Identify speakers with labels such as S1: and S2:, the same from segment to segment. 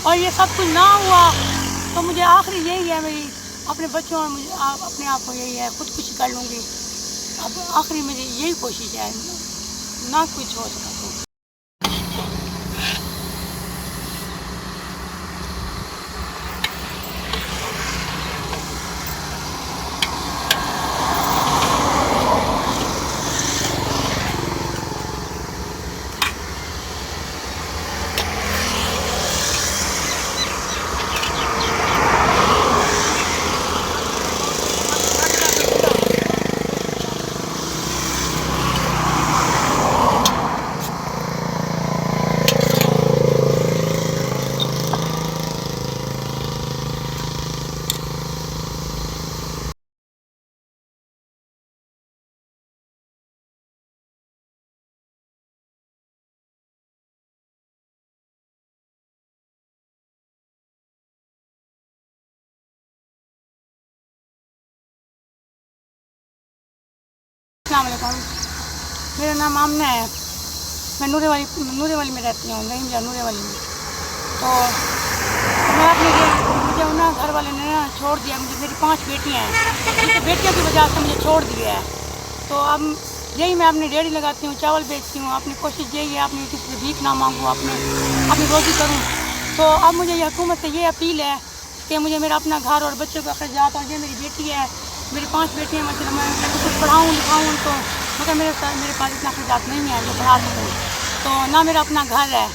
S1: और ये सब कुछ ना हुआ तो मुझे आखिरी यही है मेरी अपने बच्चों और मुझे अपने आप को यही है, खुदकुशी कर लूँगी। अब आखिरी मेरी यही कोशिश है, ना कुछ हो सका तो। अस्सलाम वालेकुम, मेरा नाम आमना है। मैं नूरे वाली में रहती हूँ, नहीं नूरे वाली में। तो मैं मुझे ना घर वाले ने ना छोड़ दिया। मुझे मेरी 5 बेटियाँ हैं, जिनकी बेटियों की वजह से मुझे छोड़ दिया है। तो अब यही मैं अपनी रेहड़ी लगाती हूँ, चावल बेचती हूँ। अपनी कोशिश यही है अपनी किसी से भीख ना मांगूँ, अपनी रोज़ी करूँ। तो अब मुझे ये हुकूमत से ये अपील है कि मुझे मेरा अपना घर और बच्चों का खर्चात, और ये मेरी बेटी है, मेरी 5 बेटियाँ, मतलब मैं कुछ पढ़ाऊँ लिखाऊँ उनको, मगर मेरे पास इतना खर्चात नहीं है जो पढ़ा सकूँ। तो ना मेरा अपना घर है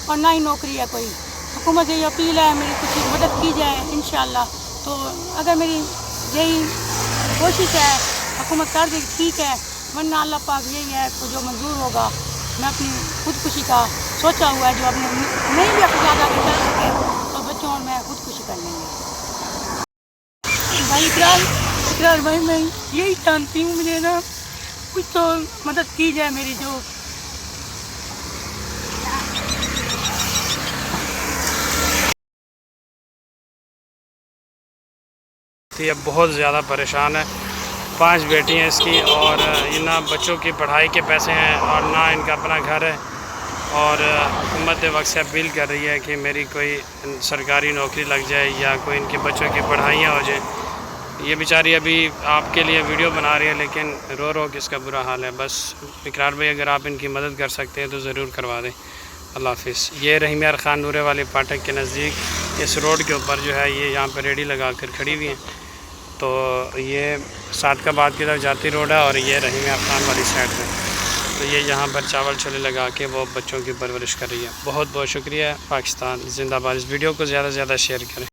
S1: और ना ही नौकरी है कोई। हुकूमत से ये अपील है मेरी कुछ मदद की जाए इंशाअल्लाह। तो अगर मेरी यही कोशिश है, हुकूमत कर दे ठीक है, वरना अल्लाह पाक यही है तो जो मंजूर होगा। मैं अपनी खुदकुशी का सोचा हुआ है, जो अपने नहीं भी अपनी ज़्यादा कर सके तो बच्चों और मैं खुदकुशी कर लेंगे। भाई इकरार भाई, मैं यही जानती हूँ, मुझे ना कुछ तो मदद की जाए मेरी। जो
S2: ये बहुत ज़्यादा परेशान है। 5 बेटी हैं इसकी, और ये ना बच्चों की पढ़ाई के पैसे हैं और ना इनका अपना घर है। और हुकूमत वक्त से अपील कर रही है कि मेरी कोई सरकारी नौकरी लग जाए या कोई इनके बच्चों की पढ़ाइयाँ हो जाए। ये बेचारी अभी आपके लिए वीडियो बना रही है, लेकिन रो रो के इसका बुरा हाल है। बस इकरार भाई, अगर आप इनकी मदद कर सकते हैं तो ज़रूर करवा दें। अल्लाह हाफिज़। ये रहीम यार ख़ान नूरे वाले फाटक के नज़दीक इस रोड के ऊपर जो है, ये यहाँ पर रेडी लगा कर खड़ी हुई हैं। तो ये सादकाबाद की तरफ जाती रोड है, और ये रहीम यार ख़ान वाली साइड में। तो ये यहाँ पर चावल छोले लगा के वो बच्चों की परवरिश कर रही है। बहुत बहुत शुक्रिया। पाकिस्तान जिंदाबाद। इस वीडियो को ज़्यादा से ज़्यादा शेयर करें।